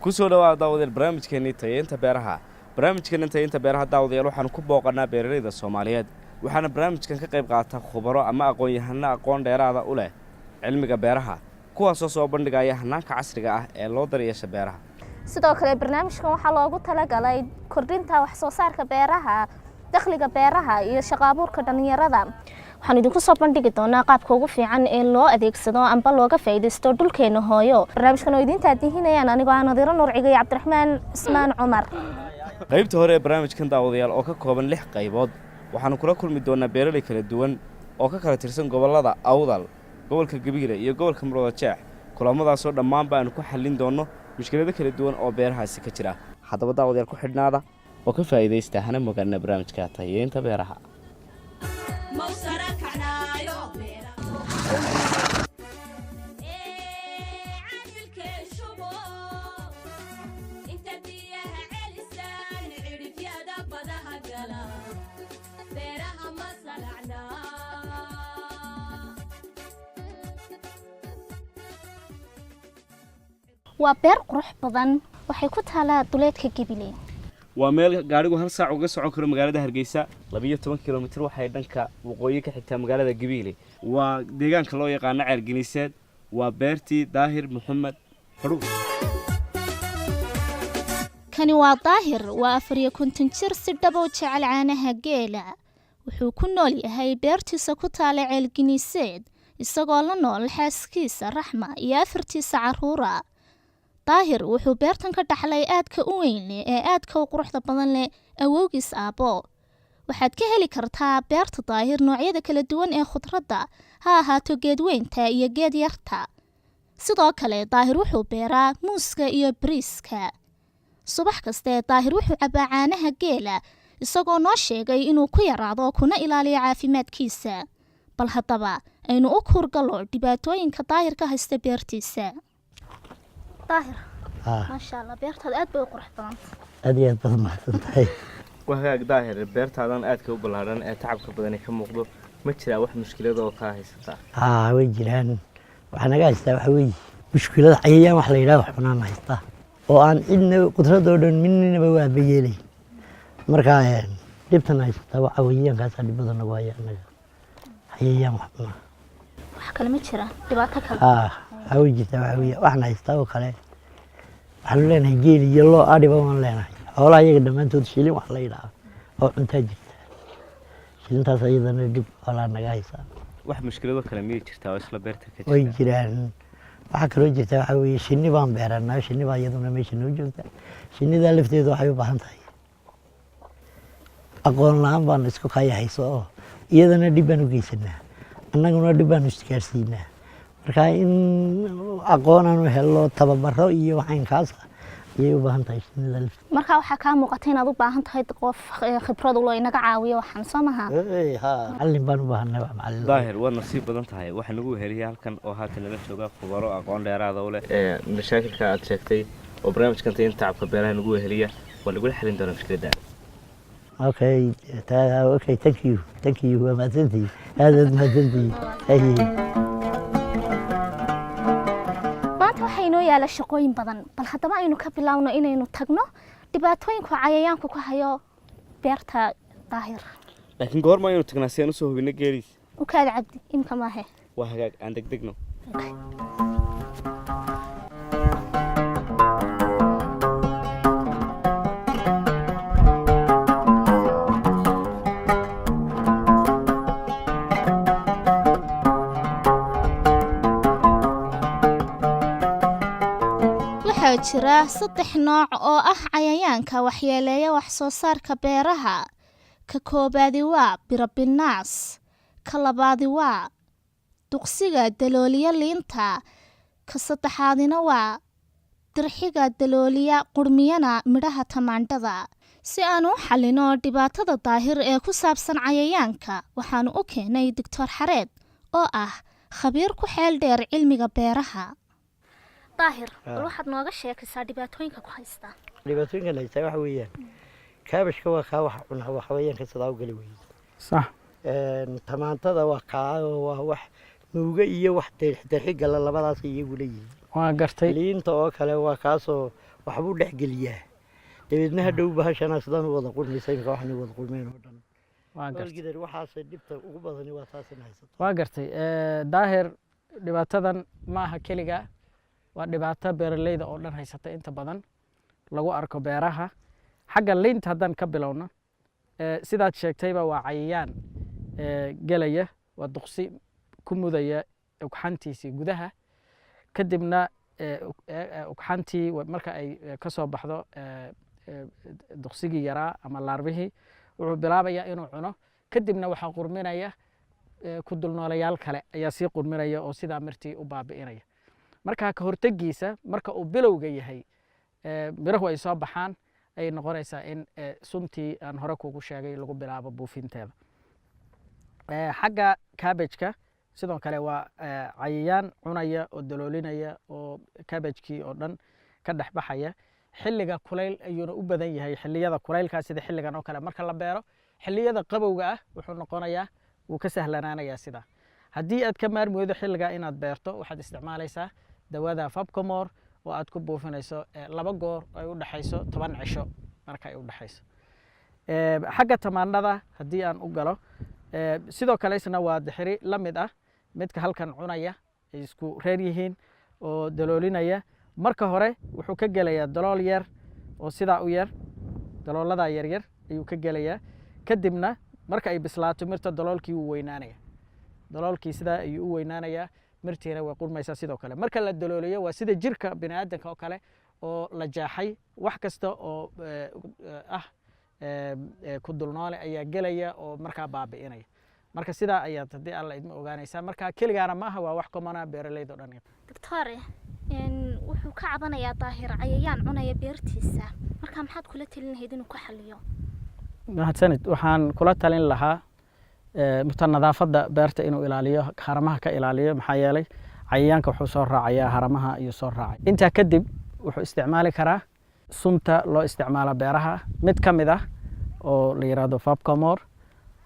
kusoo dhawaada daawadayaal barnaamijkeena tayeenta beeraha barnaamijkeena tayeenta beeraha daawadayaal waxaan ku booqanaa beeralayda Soomaaliyeed waxaana barnaamijkan ka qayb qaata khubaro ama aqoon-yahano aqoon dheeraada u leh cilmiga beeraha kuwaas oo soo bandhigaya hanaanka casriga ah ee loo daryeesho beeraha sidoo kale barnaamijkan waxaa loogu talagalay kordhinta wax soo saarka beeraha dakhliga beeraha iyo shaqo abuurka dhalinyarada waxaan idinku soo bandhigi doonaa qaabka ugu fiican ee loo adeegsado amba looga faa'iideysto dhulkeena hooyo barnaamijkan oo idinta dihinayaan anigoo aan Nadiiro Nuurciga iyo Cabdiraxmaan Ismaan Cumar qaybta hore ee barnaamijkan daawadayaal oo ka kooban 6 qaybood waxaan kula kulmi doonaa beeralay kala duwan oo ka kala tirsan gobolada Awdal gobolka Gabiile iyo gobolka Muruudajeex kulamadaas oo dhammaan baan ku xallin doono mushkilada kala duwan oo beerahaasi ka jira haddaba daawadayaal ku xidhnaada oo ka faa'iideysta hana mogaana barnaamijka tayeenta beeraha waa beer qurux badan waxay ku taalaa duleedka Gabiile waa meel gaarigu hal saac uga socon karo magaalada Hargeysa 12 kiiloomitir waxay dhanka waqooyi ka xigtaa magaalada Gabiile waa deegaanka loo yaqaan Ceel Giniiseed waa beertii Daahir Maxamed Xurug kani waa Daahir waa 54 jir si dhabo jecel caanaha geela wuxuu ku nool yahay beertiisa ku taala Ceel Giniiseed isagoo la nool xaaskiisa Raxma iyo afartiisa caruura Daahir wuxuu beertan ka dhaxlay aadka u weyn ee aadka u quruxda badan leh awowgiis aabo waxaad ka heli kartaa beerta Daahir noocyada kala duwan ee khudradda ha ahaato geed weynta iyo geed yarta sidoo kale Daahir wuxuu beeraa muuska iyo bariiska subax kasta Daahir wuxuu cabaa caanaha geela isagoo noo sheegay inuu ku yaraado kuna ilaaliyo caafimaadkiisa bal haddaba aynu u kurgalo dhibaatooyinka Daahir ka haysta beertiisa Daahir ما شاء الله beertaad aad bay u qurux badan aad iyo aad badan maxsantahay waxa Daahir beertaadan aadka u balaaran ee tacabka badan ka muuqdo ma jira wax mushkilad oo ka haysata way jiraan waxa naga haystaa waxa weey mushkilad cayayaan wax la yiraahdo xunaan haysta oo aan cidna qudrado dhan midnaba waa beelay marka dibtan haysta waxa weeyaan kaas dhib badan nagu haya anaga cayayaan wax kale ma jira dhibaato kale way jirtaa waxa weey waxna haysta oo kale waxaan leenahay geel iyo loo adhiba waan leenahay xoolaha iyaga dhamaantood shilin wax la yiraahdo oo cunta jirta shilintaas ayadana dib xoolaha naga haysa wax mushkilado kale ma jirtaa oo isla beerta ka jirta way jiraan waxa kale oo jirta waxa weey shinni baan beeranaa shinni baa iyaduna meesha noo joogta shinnida lafteedu waxay u baahan tahay aqoon la'aan baan isku hayso oo iyadana dib baan u geysanaa annaguna dib baan u iskaarsiinaa marka in aqoon aanu helo tababaro iyo waxaan kaas ayay u baahan tahay shinnida marka waxa ka muuqata inaad u baahan tahay qof khibrad u leh inaga caawiyo waxaan Soomaha macallin baan u baahanay macallin Daahir waa nasiib badan tahay waxa nagu heliyay halkan oo haatan la jooga khubaro aqoon dheeraada u leh mashaakilka aad sheegtay oo barnaamijkan tayeenta tacabka beeraha nagu heliya waa lagu xalin doonaa mushkilada okay thank you waa maasantii aad maasantii waxaynu yaala shaqooyin badan bal haddaba aynu ka bilaawno inaynu tagno dhibaatooyinka cayayaanka ku hayo beerta Daahir laakiin goorma aynu tagnaa si aan u soo hubino geeriis u kaad cabdi imka ma ahe waa hagaag aan degdegno jira 3 nooc oo ah cayayaanka waxyeeleeya wax soo saarka beeraha ka koobaadi waa birabinaas ka labaadi waa duqsiga dalooliya liinta ka saddexaadina waa dirxiga dalooliya qurmiyana midhaha tamaandhada si aan u xalino dhibaatada Daahir ee ku saabsan cayayaanka waxaan u keenay Dr. Xareed oo ah khabiir ku xeel dheer cilmiga beeraha Daahir waxaad nooga sheekaysaa dhibaatooyinka ku haysta dhibaatooyinka haysta waxa weeyaan kaabashka waa ka wax cunaa waxa weeyaan ka sadaa u gali weey صح tamaantada waa ka wax nuuga iyo wax dirxiga labadaas iyagu leeyihiin waa gartay liinta oo kale waa kaasoo waxbuu dhex geliyaa dabeedna hadhow bahashana sidaan u wada qurmaysa imika waxaan u wada qurmayn oo dhan walgidar waxaasay dhibta ugu badani waa taasina haysato waa gartay daahir dhibaatadan ma aha keliga waa dhibaato beeraleyda oo dhan haysata inta badan lagu arko beeraha xagga liinta haddaan ka bilowno sidaad sheegtayba waa cayayaan gelaya waa duqsi ku mudaya ugxantiisii gudaha kadibna ugxantii marka ay ka soo baxdo duqsigii yaraa ama laarbihii wuxuu bilaabayaa inuu cuno kadibna waxaa qurminaya ku dulnoolayaal kale ayaa sii qurminaya oo sidaa martii u baabi'inaya marka ka hortegiisa marka uu bilowga yahay mirahu ay soo baxaan ay noqonaysaa in suntii aan hore kugu sheegay lagu bilaabo buufinteeda xagga cabbage-ka sidoo kale waa cayayaan cunaya oo daloolinaya oo cabbage-kii oo dhan ka dhex baxaya xilliga kulayl ayuuna u badan yahay xilliyada kulaylkaa sida xilligan oo kale marka la beero xilliyada qabowga ah wuxuu noqonayaa wuu ka sahlanaanayaa sidaa haddii aad ka maarmi weydo xilligaa inaad beerto waxaad isticmaalaysaa dawada fabcomor oo aad ku buufinayso 2 goor ay u dhaxayso 10 cisho marka ay u dhaxayso xagga tamaandhada haddii aan u galo sidoo kale isna waa dixiri la mid ah midka halkan cunaya ay isku reer yihiin oo daloolinaya marka hore wuxuu ka gelayaa dalool yar oo sidaa u yar dalooladaa yaryar ayuu ka gelayaa kadibna marka ay bislaato mirta daloolkii wuu weynaanaya daloolkii sidaa ayuu u weynaanayaa mirtiina way qurmaysaa sidoo kale marka la dalooliyo waa sida jirka bini aadanka oo kale oo la jaaxay wax kasta oo ah ku dulnoole ayaa gelaya oo markaa baabi'inaya marka sidaa ayaad haddii alla idma ogaanaysaa marka keligaana maaha waa wax komana beeraleyda o dhan doctore wuxuu ka cabanayaa daahir cayayaan cunaya beertiisa marka maxaad kula talin lahayd inuu ka xaliyo mahadsanid waxaan kula talin lahaa nadaafadda beerta inuu ilaaliyo haramaha ka ilaaliyo maxaa yeelay cayayaanka wuxuu soo raacayaa haramaha iyo soo raacay intaa kadib wuxuu isticmaali karaa sunta loo isticmaalo beeraha mid ka mid ah oo la yiraahdo fabcomor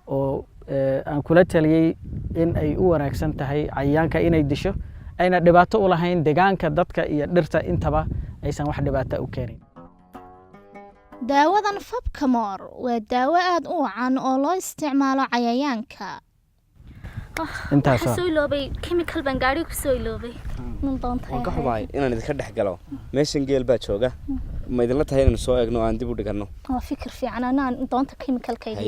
oo aan kula taliyey in ay u wanaagsan tahay cayayaanka inay disho ayna dhibaato u lahayn deegaanka dadka iyo dhirta intaba aysan wax dhibaato u keenin daawadan fabcomor waa daawo aad u wacan oo loo isticmaalo cayayaanka soo iloobay chemical baan gaari ku soo iloobay waan ka xumahay inaan idinka dhex galo meeshan geel baa jooga ma idinla tahay inaan soo eegno aan dib u dhigano waa fikir fiican anaan doonta chemicalkayga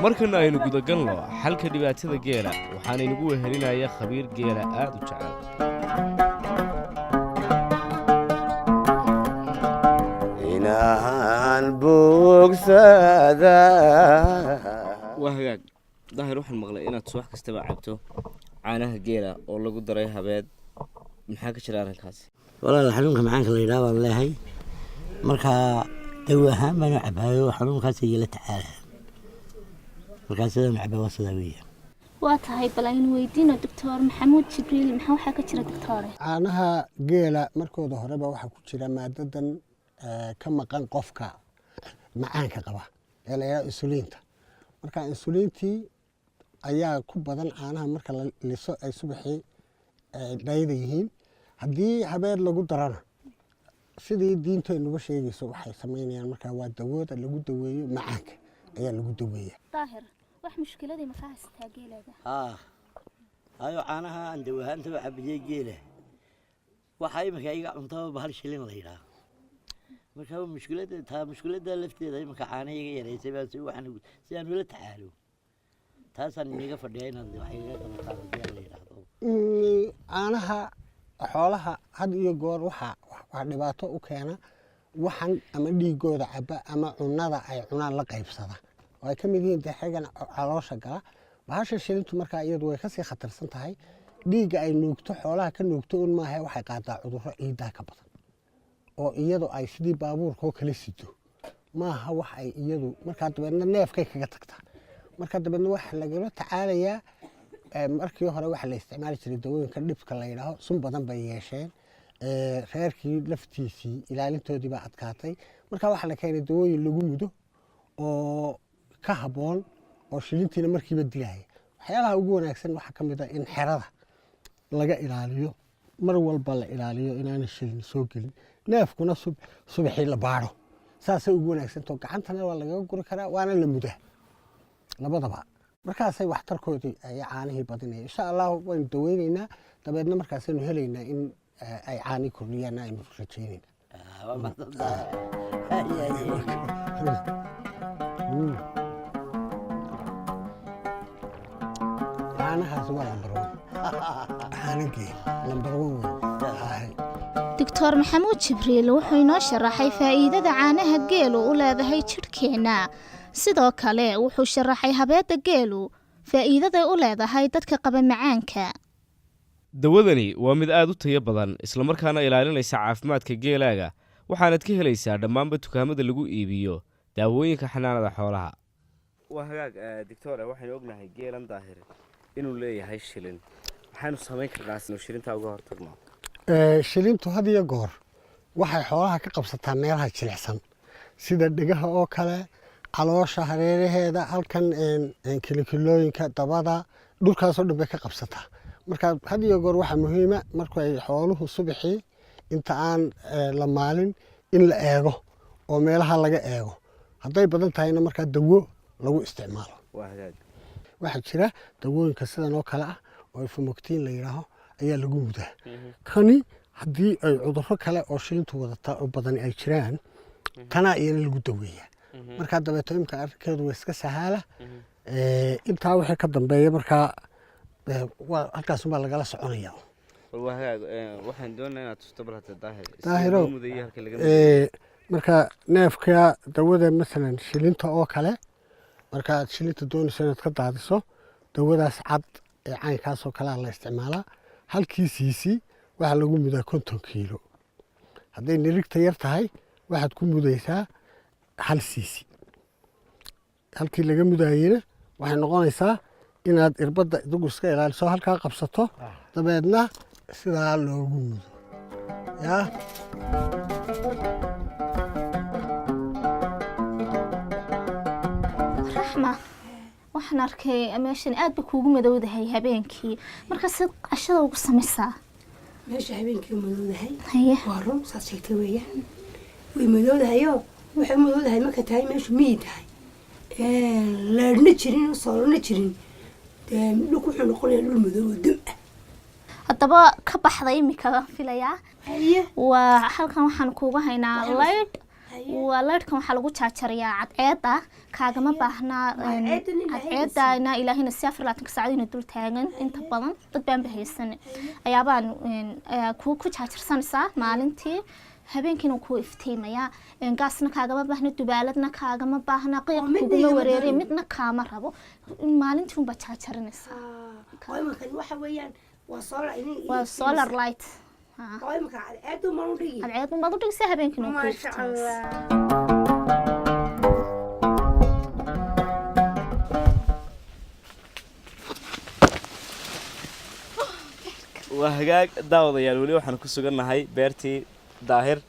markana aynu gudagalno xalka dhibaatada geela waxaana inagu wehelinaya khabiir geela aad u jecel waa hagaag daahir waxaan maqlay inaad subax kastaba cabto caanaha geela oo lagu daray habeed maxaa ka jira arrinkaasi walaal xanuunka macaanka la yidhaha baan leehay markaa dawo ahaan baanu cabaayo xanuunkaas igala tacaalaa markaa sidaan cabaa waa sidaa weeya waa tahay bal aynu weydiino doctor maxamuud jibriil maxaa waxaa ka jira doctore caanaha geela markooda horeba waxaa ku jira maadadan ka maqan qofka macaanka qaba ee la yidhaha insuliinta marka insuliintii ayaa ku badan caanaha marka la liso ay subaxii dhayda yihiin haddii habeed lagu darana sidii diintu ay nagu sheegayso waxay samaynayaan markaa waa dawooda lagu daweeyo macaanka ayaa lagu daweeya daahir wax mushkiladii makaa haystaa geelaada hayo caanaha aan dawo ahaantaba cabiyey geela waxaa iminka iga cuntaba bahal shilin la yidhaah marka mushkiladda lafteeda iminka caana iga yaraysay baa si aan ula tacaalo taasaan inaga fadhiya inaad wax igaga qabataan haddii la yidhaahdo caanaha xoolaha had iyo goor waxaa dhibaato u keena waxan ama dhiigooda caba ama cunada ay cunaan la qaybsada oo ay ka mid yihiin xegan caloosha gala bahasha shilintu markaa iyadu way kasii khatarsan tahay dhiigga ay nuugto xoolaha ka nuugto un maaha waxay qaadaa cudurro ciidaa ka badan oo iyadu ay sidii baabuurkoo kala sido maaha wax ay iyadu markaa dabeedna neefkay kaga tagtaa marka dabeedna waxa lagala tacaalayaa markii hore waxa la isticmaali jiray dawooyinka dhibka la yidhaaho sun badan bay yeesheen reerkii laftiisii ilaalintoodii baa adkaatay marka waxaa la keenay dawooyin lagu mudo oo ka habboon oo shilintiina markiiba dilaya waxyaalaha ugu wanaagsan waxaa ka mid ah in xerada laga ilaaliyo mar walba la ilaaliyo inaana shilin soo gelin neefkuna subaxii la baadho saasay ugu wanaagsanto gacantana waa lagaga guri karaa waana la mudaa labadaba markaasay waxtarkoodii ay caanihii badinaya insha allah waynu daweynaynaa dabeedna markaasaynu helaynaa in ay caani kordhiyaan aynu rajaynayna caanahaas waa lambar wan caanagii lambar wan wey doctor maxamuud jibriil wuxuu inoo sharaxay faa'iidada caanaha geelu u leedahay jidhkeenna sidoo kale wuxuu sharaxay habeedda geelu faa'iidaday u leedahay dadka qaba macaanka dawadani waa mid aad u tayo badan islamarkaana ilaalinaysa caafimaadka geelaaga waxaanad ka helaysaa dhammaanba dukaamada lagu iibiyo daawooyinka xanaanada xoolaha waa hagaag doctor waxaynu ognahay geelan daahir inuu leeyahay shilin maxaynu samayn karnaa inuu shilintaa uga hortagno shilintu had iyo goor waxay xoolaha ka qabsataa meelaha jilicsan sida dhegaha oo kale caloosha hareeraheeda halkan kilikilooyinka dabada dhulkaasoo dhan bay ka qabsataa marka had iyo goor waxaa muhiima marku ay xooluhu subaxii inta aan la maalin in la eego oo meelaha laga eego hadday badan tahayna markaa dawo lagu isticmaalo waxaa jira dawooyinka sidan oo kale ah oo ifomoctin la yidhaaho ayaa lagu mudaa kani haddii ay cudurro kale oo shilintu wadata oo badani ay jiraan tanaa iyana lagu daweeyaa markaa dabeeto imka arrinkeedu waa iska sahaala intaa wixii ka dambeeya markaa halkaasumbaa lagala soconaya waxaan doonaa inaad tusto balhata daahiro marka neefka dawada masalan shilinta oo kale markaaad shilinta doonayso inaad ka daadiso dawadaas cad ee caynkaasoo kalea la isticmaalaa halkiisiisii waxaa lagu mudaa 50 kiilo hadday nirigta yar tahay waxaad ku mudaysaa hal siisi halkii laga mudaayena waxay noqonaysaa inaad irbadda idugu iska ilaaliso halkaa qabsato dabeedna sidaa loogu mudo yaa raxma waxaan arkay meeshan aad ba kuugu madowdahay habeenkii marka sid cashada ugu samaysaa meesha habeenkii madowdahay haye waa run saad sheegtay weeyaan way madowdahayoo waxay madowdahay marka tahay meeshu miyi tahay leedhna jirin soolana jirin dhulku wuxuu noqonayaa dhul madow oo dam ah haddaba ka baxday imika filayaa waa halkan waxaan kuugu haynaa laydh waa laydhkan waxaa lagu jaajarayaa cadceeda kaagama baahnaa cadceedana ilaahina si 24 saacadina dul taagan inta badan dad baan bahaysan ayaabaan ku jaajarsanaysaa maalintii habeenkiina ku iftiimaya gaasna kaagama baahna dubaaladna kaagama baahna qiiq kuguma wareeriya midna kaama rabo maalintii unbaa jaajaranaysaa waxa weeyaan waa solar light cadceed umaad u dhigaysaa habeenkiina ku iftiimaysaa waa hagaag daawadayaal weli waxaan ku sugannahay beertii daahir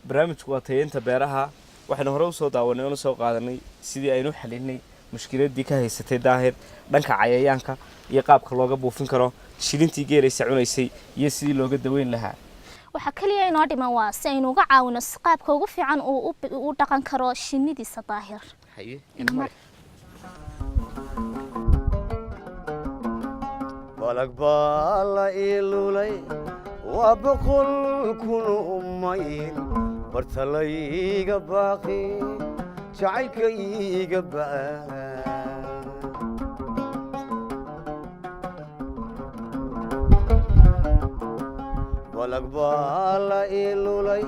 barnaamijku waa tayeynta beeraha waxaynu hore usoo daawanay oona soo qaadanay sidii aynu xalinay mushkiladii ka haysatay daahir dhanka cayayaanka iyo qaabka looga buufin karo shilintii geelaysa cunaysay iyo sidii looga daweyn lahaa waxaa kaliya inoo dhiman waa si aynu uga caawino qaabka ugu fiican uu u dhaqan karo shinidiisa daahir balag baa la ilulay waa 100 kun mayl bartalayga baaqi jacaylkayga baa balag baa la ilulay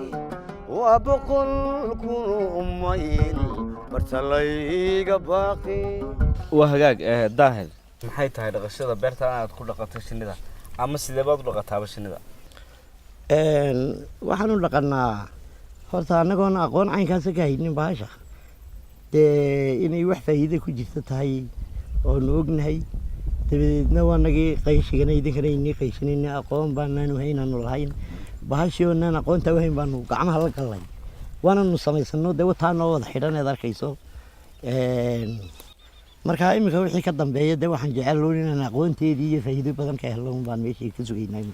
waa 100 kun mayl bartalayga baaqi waa hagaag daahir maxay tahay dhaqashada beerta aad ku dhaqato shinida ama sidee baad u dhaqataaba shinida waxaan u dhaqanaa horta annagoona aqoon caynkaasa ka haynin bahasha dee inay wax faa'iida ku jirta tahay oonu ognahay dabadeedna waa nagii qayshigana idinkana inii qayshanayna aqoon baanaanu haynaanu lahayn bahashii oonaan aqoontaa wahayn baanu gacmaha la gallay waananu samaysano dee wataa noo wada xidhan eed arkayso markaa iminka wixii ka dambeeya dee waxaan jecel loon inaan aqoonteedii iyo faa'iido badan ka helno baan meeshii ka sugaynaa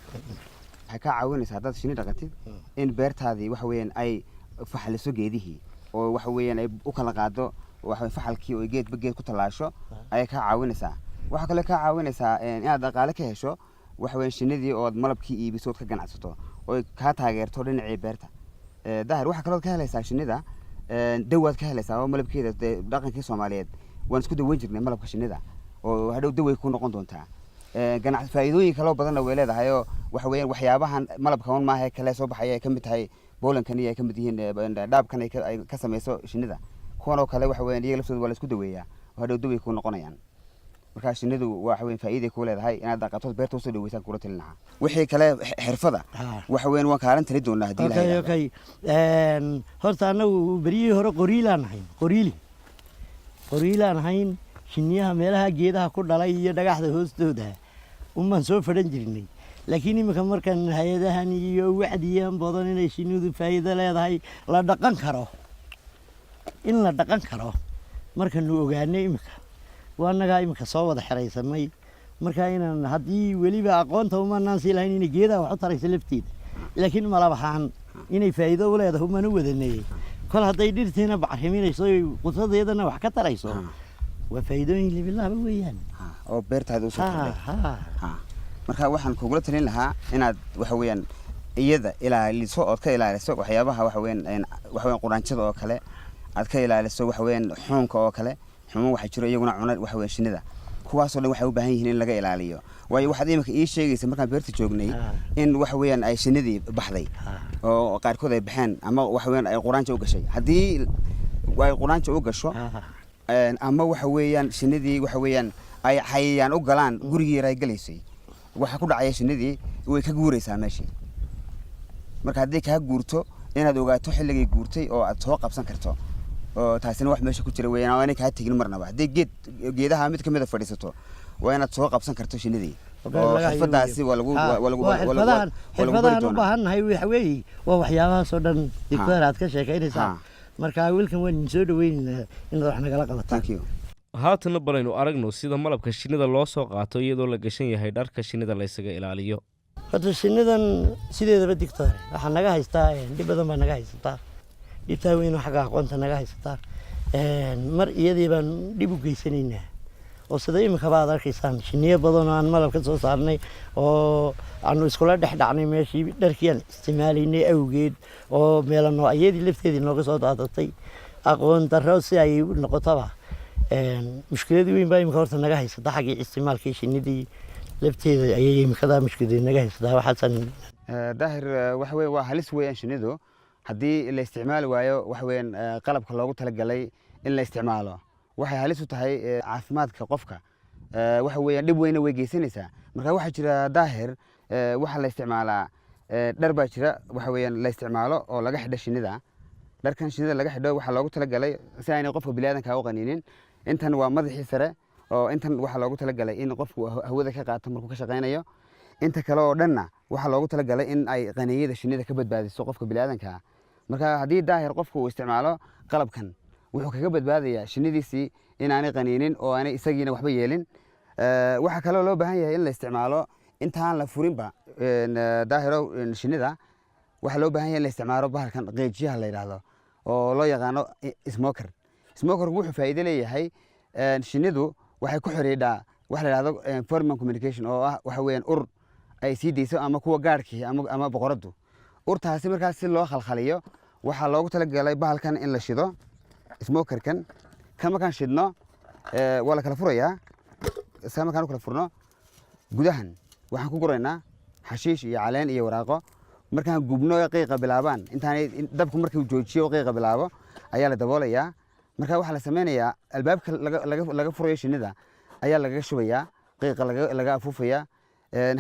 waxay ka caawinaysaa haddaad shinni dhaqatid in beertaadii waxa weeyaan ay faxaliso geedihii oo waxa weeyaan ay u kala qaado waxa faxalkii oo geedba geed ku tallaasho ayay ka caawinaysaa waxa kale ka caawinaysaa inaad dhaqaale ka hesho waxa weeyaan shinnidii oo malabkii iibiso oo ka ganacsato oo ka taageerto dhinacii beerta daahir waxa kale oo ka helaysaa shinnida dawaad ka helaysaa oo malabkeeda dhaqankii Soomaaliyeed waan isku daweyn jirnay malabka shinnida oo hadhow daway ku noqon doontaa ganacsi faa'iidooyin kale oo badan way leedahay oo waxa weeyaan waxyaabahan malabka ma aha kale soo baxay ay ka mid tahay boolankan ay ka mid yihiin dhaabkan ay ka sameeyso shinnida kuwan oo kale waxa weeyaan iyaga laftooda waa la isku daweeyaa oo hadhow daway ku noqonayaan marka shinnidu waxa weeyaan faa'iido ku leedahay inaad dhaqato beerta soo dhaweysaan kula talinaha wixii kale xirfada waxa weeyaan waan kaaran tali doonaa hadii la helo okay horta anagu beriyii hore qoriilaan ahayn shinniyaha meelaha geedaha ku dhalay iyo dhagaxda hoostooda umaan soo fadhan jirnay laakiin iminka markan hay'adahan iyo wacdiyan badan inay shinnidu faa'iido leedahay la dhaqan karo markanu ogaanay iminka waanaga iminka soo wada xiraysanay marka inaan haddii weliba aqoonta umanaan sii lahayn inay geedaha wax u tarayso lafteeda laakiin malabahaan inay faa'iido u leedahay umaan u wadanayay kol hadday dhirtiina bacriminayso qudradeedana wax ka tarayso waa faa'iidooyin libilaaba weeyaan oo beertaada u soo kordhay marka waxaan kugula talin lahaa inaad waxa weeyaan iyada ilaaliso oo ka ilaaliso waxyaabaha waxa weeyaan quraanjada oo kale aad ka ilaaliso waxa weeyaan xuunka oo kale xumo waxa jiro iyaguna cunad waxa weeyaan shinnida kuwaas oo dhan waxay u baahan yihiin in laga ilaaliyo waayo waxaad imika ii sheegaysa markaan beerta joognay in waxa weeyaan ay shinnidii baxday oo qaarkood ay baxeen ama waxa weeyaan ay quraanjo u gashay haddii ay quraanjo u gasho ama waxa weeyaan shinnidii waxa weeyaan ay xayayaan u galaan gurigii ay galaysay waxa ku dhacaya shinnidii way ka guuraysaa meeshii marka haddii ka guurto inaad ogaato xilligii guurtay oo aad soo qabsan karto oo taasina wax meesha ku jira weeyaan oo aanay ka tagin marnaba haddii geedaha mid kamid ah fadhiisato waa inaad soo qabsan karto shinnidii oo xirfadaasi waa lagu xirfadahan u baahannahay waxa weeye waa waxyaabahaas oo dhan diktoor aad ka sheekaynaysaa marka wiilkan waan soo dhaweynaynaa inaad wax nagala qabataan haatana balaynu aragno sida malabka shinnida loo soo qaato iyadoo la gashan yahay dharka shinnida la isaga ilaaliyo horta shinnidan sideedaba diktoore waxaa naga haystaa dhib badan baa naga haysataa dhibtaa weyn oo xagga aqoonta naga haysataa mar iyadii baan dhib u geysanaynaa oo sida iminkaba aad arkaysaan shinniyo badan oo aan malab ka soo saarnay oo aanu iskula dhex dhacnay meeshii dharkii aan isticmaalaynay awgeed oo meelano ayadii lafteedii nooga soo daadatay aqoon darro si ay noqotaba mushkiladii weyn baa iminka horta naga haysata xaggii isticmaalkii shinnidii lafteeda ayay imikadaa mushkiladii naga haysataa waxaasan daahir waxa weeye waa halis weeyaan shinnidu haddii la isticmaali waayo waxa weeyaan qalabka loogu talagalay in la isticmaalo waxay halis u tahay caafimaadka qofka waxa weeyaan dhib weyna way geysanaysaa marka waxaa jira daahir waxa la isticmaalaa dhar baa jira waxa weeyaan la isticmaalo oo laga xidho shinnida dharkan shinnida laga xidho waxaa loogu talagalay si aanay qofka bini'aadanka u qaniinin intan waa madaxii sare oo intan waxaa loogu talagalay in qofku hawada ka qaato markuu ka shaqaynayo inta kale oo dhanna waxaa loogu talagalay in ay qaniyada shinnida ka badbaadiso qofka bini'aadanka marka haddii daahir qofku uu isticmaalo qalabkan wuxuu kaga badbaadayaa shinnidiisii inaanay qaniinin oo aanay isagiina waxba yeelin waxaa kaloo loo baahan yahay in la isticmaalo intaan la furinba daahiro shinnida waxaa loo baahan yahay in la isticmaalo bahalkan qeejiyaha la yidhaahdo oo loo yaqaano smoker smokerku wuxuu faa'iido leeyahay shinnidu waxay ku xidhiidhaa waxa la yidhahdo foreman communication oo ah waxa weeyaan ur ay sii deyso ama kuwa gaadhkii ama boqoradu urtaasi markaas si loo khalkhaliyo waxaa loogu talagalay bahalkan in la shido smokerkan kan markaan shidno waa la kala furayaa saa markaan u kala furno gudahan waxaan ku guraynaa xashiish iyo caleen iyo waraaqo markaan gubno qiiqa bilaabaan intaanay dabku markuu joojiyo qiiqa bilaabo ayaa la daboolayaa marka waxaa la sameynayaa albaabka laga furayo shinnida ayaa lagaga shubayaa qiiqa laga afuufayaa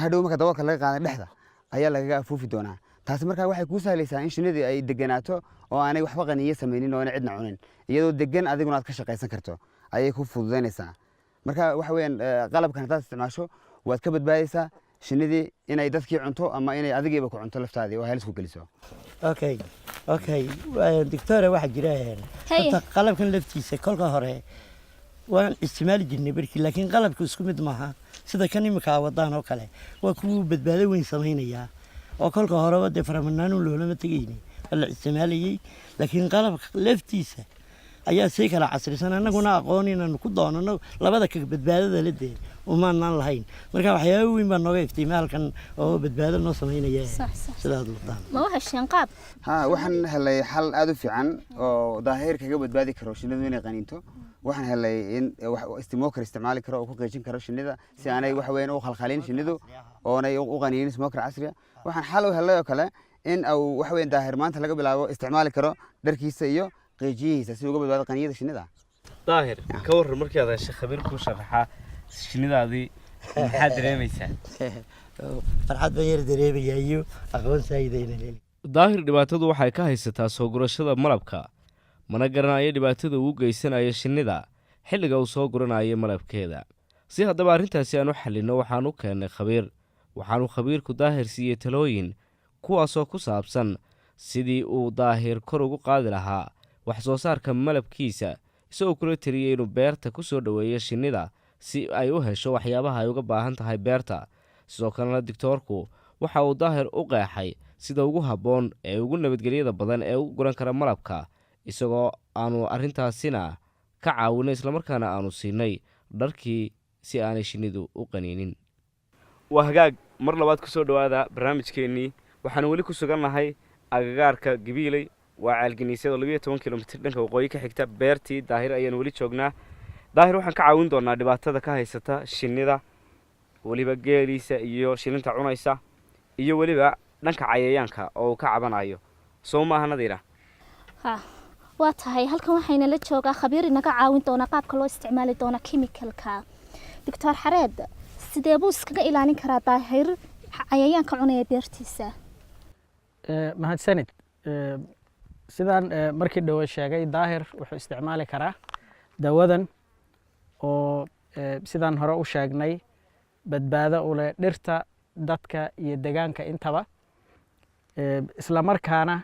hadhow marka daboolka laga qaaday dhexda ayaa lagaga afuufi doonaa taasi markaa waxay kuu sahlaysaa in shinnidii ay deganaato oo aanay waxba qaniyo samaynin oo aanay cidna cunin iyadoo degan adiguna aad ka shaqaysan karto ayay ku fududaynaysaa marka waxa weeyaan qalabkan haddaad isticmaasho waad ka badbaadaysaa shinnidii inay dadkii cunto ama inay adigiiba ku cunto laftaadii oo halis ku geliso okay doctor waxaa jira qalabkan laftiisa kolka hore waan isticmaali jirnay barkii laakiin qalabku isku mid maaha sida kan imika wadaan oo kale waa kuwa badbaado weyn sameynaya oo kolka horeba dee faramanaan loolama tegayni la isticmaalayay laakiin qalabka laftiisa ayaa si kala casrisan annaguna aqoon inaan ku doonano labada ka badbaadada la dee umaanaan lahayn marka waxyaabo weyn baa nooga iftiimaalkan oo badbaado noo sameynaya sidaad wadaan ma waxa shanqaab waxaan helay xal aad u fiican oo daahir kaga badbaadi karo shinnidu inay qaniinto waxaan helay in smoker isticmaali karo oo ku qeejin karo shinnida si aanay wax weyn u khalkhalin shinnidu oonay u qaniinin smoker casri ah waxaan xal u helay oo kale in uu wax weyn daahir maanta laga bilaabo isticmaali karo dharkiisa iyo qeejihiisa si uga badbaado qaniyada shinnida daahir ka waran markii aad heshay khabiir ku sharaxa shinnidaadii maxaad dareemaysaa farxad baan yar dareemayaa iyo aqoon saayidayna leeli daahir dhibaatadu waxay ka haysataa soo gurashada malabka mana garanayo dhibaatada uu geysanayo shinnida xilliga uu soo guranayo malabkeeda si haddaba arrintaasi aan u xallinno waxaan u keennay khabiir waxaanu khabiirku daahir siiyey talooyin kuwaasoo ku saabsan sidii uu daahir kor ugu qaadi lahaa wax soo saarka malabkiisa isagoo kula teliyey inuu beerta ku soo dhoweeyo shinnida si ay u hesho waxyaabaha ay uga baahan tahay beerta sidoo kalena digtoorku waxa uu daahir u qeexay sida ugu habboon ee ugu nabadgelyada badan ee u guran kara malabka isagoo aanu arrintaasina ka caawinay islamarkaana aanu siinay dharkii si aanay shinnidu u qaniinin waa hagaag mar labaad ku soo dhowaada barnaamijkeennii waxaanu weli ku sugannahay agagaarka gabiiley waa caalginiisyada 12 kilomitir dhanka waqooyi ka xigta beertii daahir ayaan weli joognaa daahir waxaan ka caawin doonaa dhibaatada ka haysata shinnida weliba geeliisa iyo shilinta cunaysa iyo weliba dhanka cayayaanka oo uu ka cabanayo soo maaha nadiira waa tahay halkan waxayna la joogaa khabiir inaga caawin doona qaabka loo isticmaali doona chemicalka doctor xareed sidee buu iskaga ilaalin karaa daahir cayayaanka cunaya beertiisa mahadsanid sidaan markii dhowe sheegay daahir wuxuu isticmaali karaa dawadan oo sidaan hore u sheegnay badbaado u leh dhirta dadka iyo deegaanka intaba isla markaana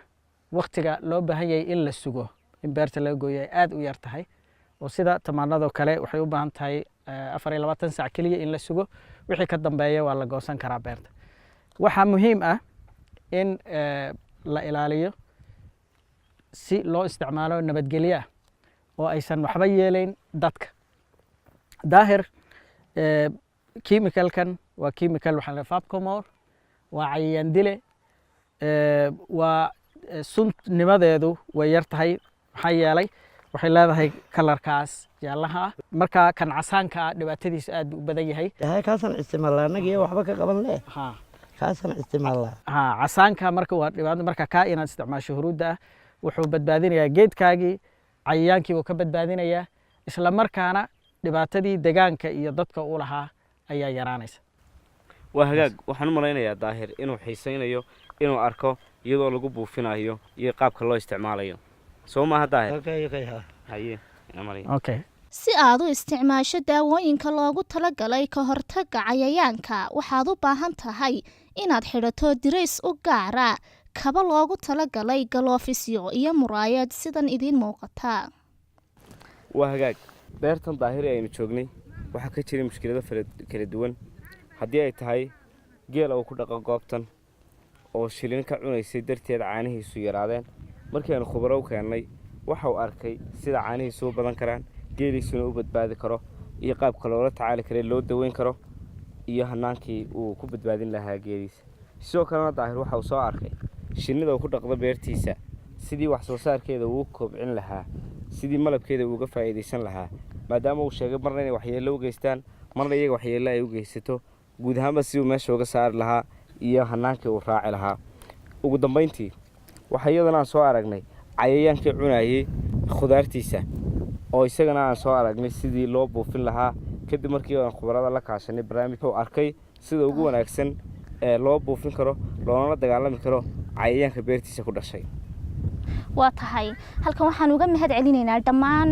waqtiga loo baahan yahay in la sugo in beerta laga gooyo ay aad u yar tahay oo sida tamaandhada kale waxay u baahan tahay 24 saac kaliya in la sugo wixii ka dambeeya waa la goosan karaa beerta waxaa muhiim ah in la ilaaliyo si loo isticmaalo nabadgelyo ah oo aysan waxba yeelayn dadka daahir chemicalkan waa chemical waxaa la fabcomor waa cayayaan dile waa sunnimadeedu way yar tahay maxaa yeelay waxay leedahay kalarkaas jaallaha ah marka kan casaanka ah dhibaatadiisa aad u badan yahay kaasan isticmaalnaa annaga waxba ka qaban leh kaasan isticmaalnaa casaanka marka waa dhibaato marka kaa inaad isticmaasho huruudda ah wuxuu badbaadinayaa geedkaagii cayayaankii wuu ka badbaadinayaa isla markaana dhibaatadii deegaanka iyo dadka u lahaa ayaa yaraanaysa waa hagaag waxaan u malaynayaa daahir inuu xiisaynayo inuu arko iyadoo lagu buufinayo iyo qaabka loo isticmaalayo soo maaha daahir okay si aad u isticmaasho daawooyinka loogu talagalay ka hortagga cayayaanka waxaad u baahan tahay inaad xidhato dirays u gaara kaba loogu talagalay galoofisyo iyo muraayad sidan idiin muuqata waa hagaag beertan daahiri aynu joognay waxaa ka jiray mushkilado kala duwan haddii ay tahay geel uu ku dhaqo goobtan oo shilin ka cunaysay darteed caanihiisu yaraadeen markii aanu khubaro u keennay waxa uu arkay sida caanihiisu u badan karaan geeliisuna u badbaadi karo iyo qaabka loola tacaali kara loo daweyn karo iyo hanaankii uu ku badbaadin lahaa geeliisa sidoo kalena daahir waxa uu soo arkay shinnida uu ku dhaqdo beertiisa sidii wax soo saarkeeda uu kobcin lahaa sidii malabkeeda uu uga faa'iidaysan lahaa maadaama uu sheegay marna inay waxyeello u geystaan marna iyaga waxyeello ay u geysato guud ahaanba si uu meesha uga saari lahaa iyo hanaankii uu raaci lahaa ugu dambayntii waxaa iyadana aan soo aragnay cayayaankii cunayay khudaartiisa oo isagana aan soo aragnay sidii loo buufin lahaa kadib markii aan khubarada la kaashanay barnaamij uu arkay sida ugu wanaagsan ee loo buufin karo loona dagaalami karo cayayaanka beertiisa ku dhashay waa tahay halkan waxaan uga mahad celinaynaa dhammaan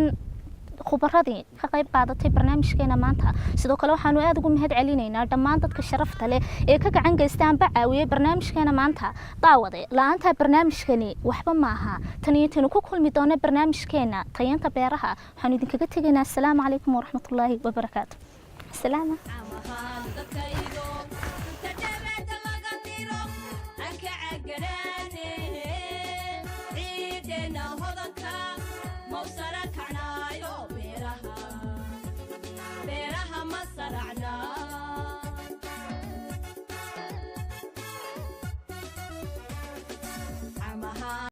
khubaradii ka qayb qaadatay barnaamijkeena maanta sidoo kale waxaanu aad ugu mahad celinaynaa dhammaan dadka sharafta leh ee ka gacan geystay amba caawiyay barnaamijkeena maanta daawade la'aanta barnaamijkani waxba maaha tan iyo tan ku kulmi doona barnaamijkeena tayanta beeraha waxaan idinkaga tegaynaa assalaamu calaykum waraxmatullaahi wabarakaatu salaama قراني عيدنا هضنك موسرك عنايو بيرها ما صرعنا